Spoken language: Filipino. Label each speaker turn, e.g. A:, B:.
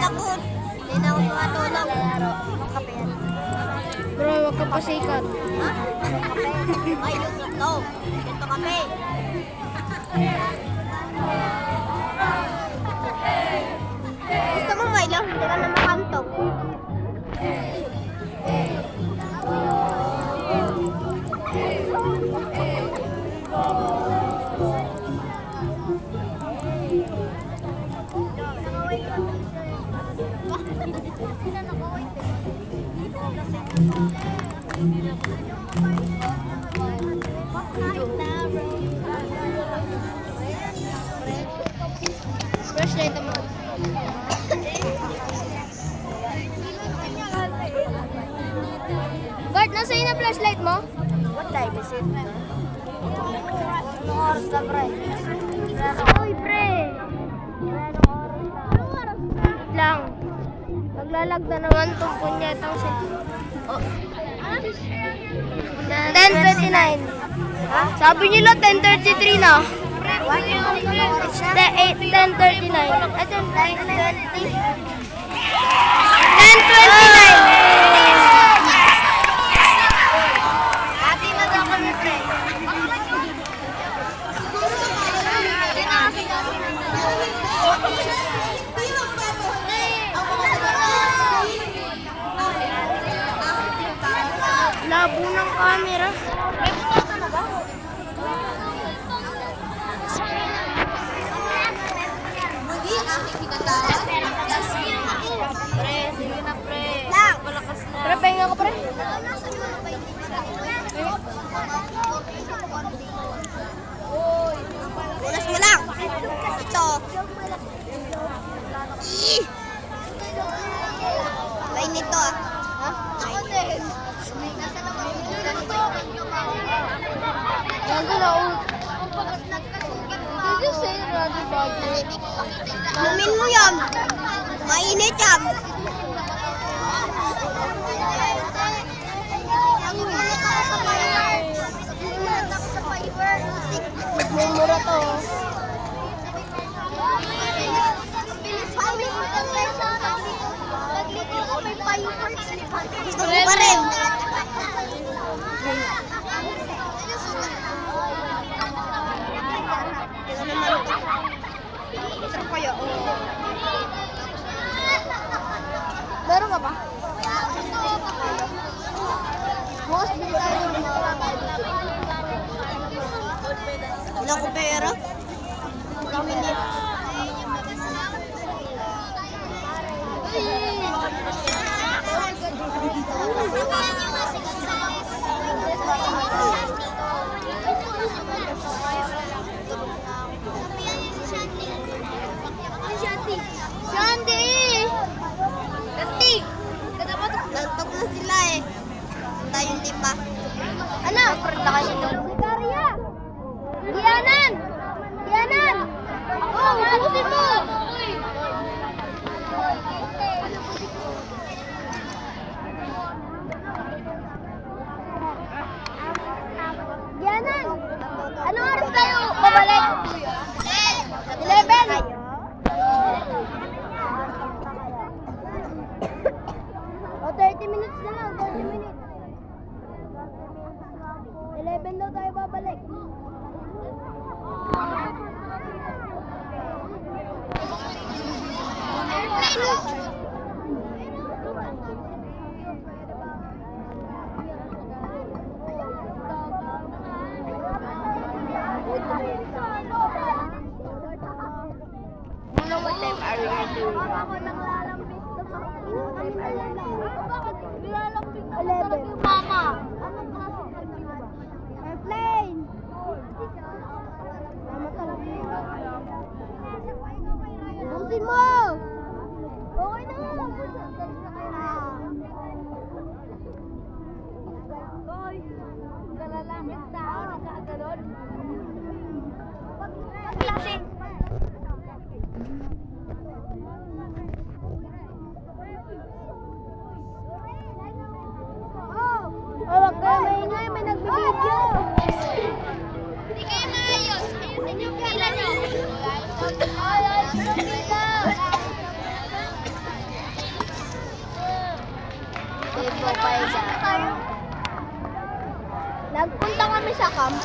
A: ako. Hindi na ako makatulog. Anong kape yan?
B: Bro, wag ka pasikat.
A: Ha? Anong kape? Ay, yung ito. Ito kape. Gusto mo Milo? Hindi ka na makantog.
B: Flashlight mo. Guard, nasa na flashlight mo?
A: What time is it? Anong oras na, pre?
B: Uy, pre!
A: Anong oras na?
B: Lang. Maglalag na naman itong punyetang si... Oh. 10:29.
A: Ha?
B: Sabi nila 10:33 na.
A: What? Anong oras na?
B: 10:39. At
A: 9:20.
B: 10:29.
A: Happy na daw kami, pre.
B: Labo ng camera.
A: Pre, sige na, pre. Lang. Palakas na.
B: Pre, pahinga ko, pre.
A: Ulas mo lang. Ito. May nito ah. Ha? Ako din.
B: Gago na ako. Did you say Radhi Bagyo?
A: Lumin mo yan. Mainit yan. Ang ulit ako sa fiber. Ulit ako sa fiber.
B: Mumura to.
A: Gusto mo pa rin. Sarap kayo.
B: Meron ka ba? Bukas bili tayo ng
A: Wala ko pera. Minute.
B: Shandy! Dati!
A: Nagtog na sila eh. Tayong di pa.
B: Ano? Sikarya! Dianan! Dianan! Oh, ubusin mo! Dianan! Ano oras tayo babalik? 11! O, 30 minutes na lang, 30 minutes. 11 daw tayo babalik.
A: What time are we going to?
B: Ako nang lalambis na sa bakit nilalambis na talaga yung mama? Anong klaseng kambing ba? Airplane! Mama talaga. Busin mo! Okay na nga! Hoy! Galalangit tao, nagkaganon. Pag-lasing! Oh, wag kayo maingay, may nagbibideo.
A: Hindi kayo maayos. Ayusin yung pila nyo.
B: Paisa. Nagpunta kami sa camp.